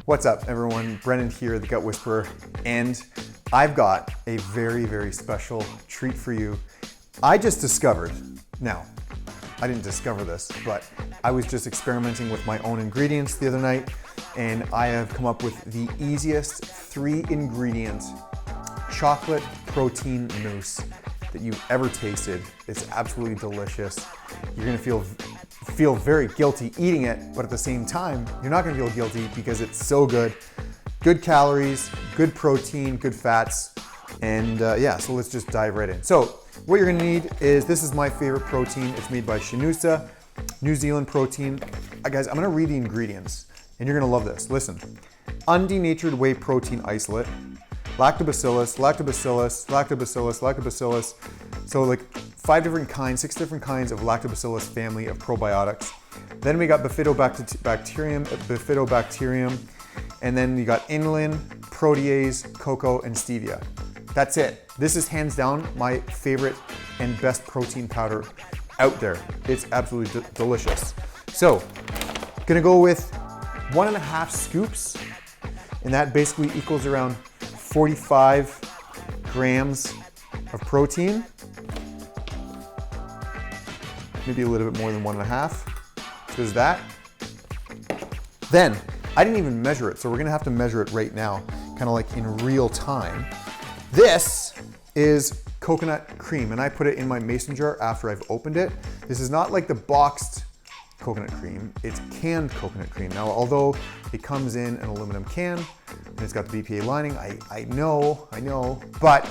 What's up, everyone? Brennan here, the Gut Whisperer, and I've got a very, very special treat for you. I just discovered, now, I didn't discover this, but I was just experimenting with my own ingredients the other night, and I have come up with the easiest 3-ingredient chocolate protein mousse that you've ever tasted. It's absolutely delicious. You're gonna feel very guilty eating it, but at the same time, you're not gonna feel guilty because it's so good. Good calories, good protein, good fats, and yeah, so let's just dive right in. So what you're gonna need is, this is my favorite protein. It's made by Schinoussa, New Zealand protein. Guys, I'm gonna read the ingredients, and you're gonna love this. Listen, undenatured whey protein isolate, lactobacillus, lactobacillus, lactobacillus, lactobacillus. So like 6 different kinds of lactobacillus family of probiotics. Then we got bifidobacterium, and then you got inulin, protease, cocoa, and stevia. That's it. This is hands down my favorite and best protein powder out there. It's absolutely delicious. So, gonna go with 1.5 scoops, and that basically equals around 45 grams of protein. Maybe a little bit more than 1.5. So there's that. Then, I didn't even measure it, so we're gonna have to measure it right now, kind of like in real time. This is coconut cream, and I put it in my mason jar after I've opened it. This is not like the boxed coconut cream, it's canned coconut cream. Now, although it comes in an aluminum can, and it's got the BPA lining, I know, but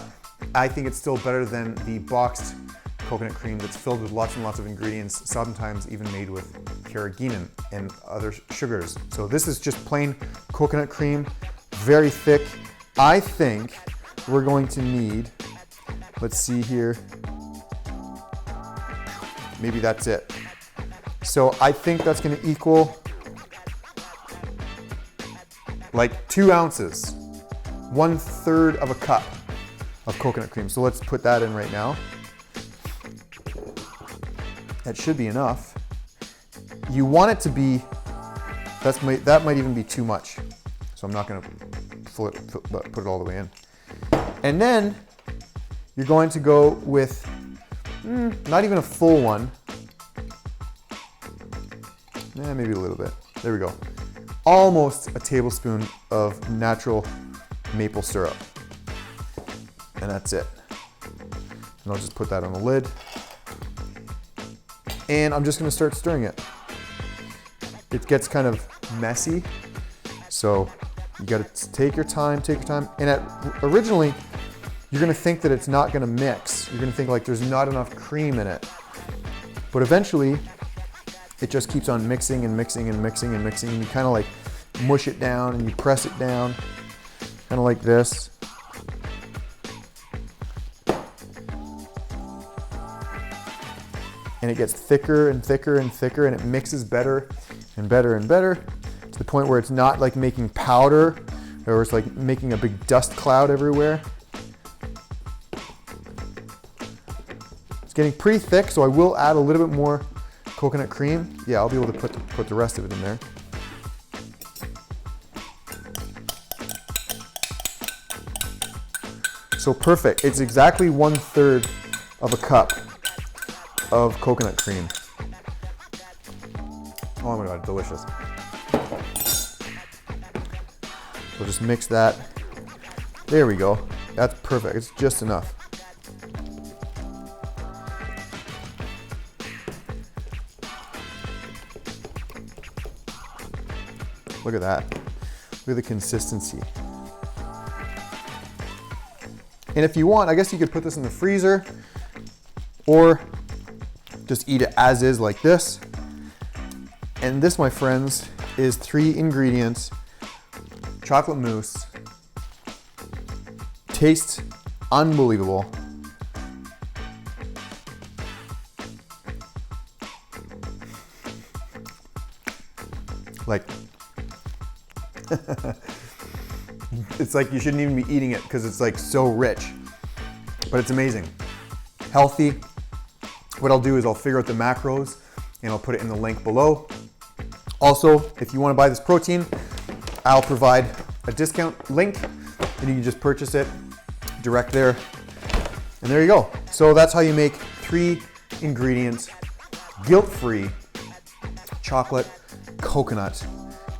I think it's still better than the boxed coconut cream that's filled with lots and lots of ingredients, sometimes even made with carrageenan and other sugars. So this is just plain coconut cream, very thick. I think we're going to need, let's see here, maybe that's it. So I think that's gonna equal like 2 ounces, 1/3 of a cup of coconut cream. So let's put that in right now. That should be enough. You want it to be, that might even be too much. So I'm not gonna put it all the way in. And then you're going to go with, not even a full one. Maybe a little bit. There we go. Almost a tablespoon of natural maple syrup. And that's it. And I'll just put that on the lid. And I'm just gonna start stirring it. It gets kind of messy, so you gotta take your time. And originally, you're gonna think that it's not gonna mix. You're gonna think like there's not enough cream in it. But eventually, it just keeps on mixing and mixing and mixing and mixing, and you kind of like mush it down and you press it down, kind of like this. And it gets thicker and thicker and thicker, and it mixes better and better and better, to the point where it's not like making powder, or it's like making a big dust cloud everywhere. It's getting pretty thick, so I will add a little bit more coconut cream. Yeah, I'll be able to put the rest of it in there. So perfect. It's exactly 1/3 of a cup of coconut cream. Oh my God, delicious. So just mix that. There we go. That's perfect. It's just enough. Look at that. Look at the consistency. And if you want, I guess you could put this in the freezer, or just eat it as is like this. And this, my friends, is 3 ingredients chocolate mousse. Tastes unbelievable. Like, it's like you shouldn't even be eating it because it's like so rich, but it's amazing. Healthy. What I'll do is I'll figure out the macros and I'll put it in the link below. Also, if you want to buy this protein, I'll provide a discount link and you can just purchase it direct there. And there you go. So that's how you make 3 ingredients, guilt-free chocolate coconut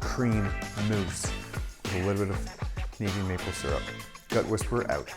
cream mousse with a little bit of Canadian maple syrup. Gut Whisperer out.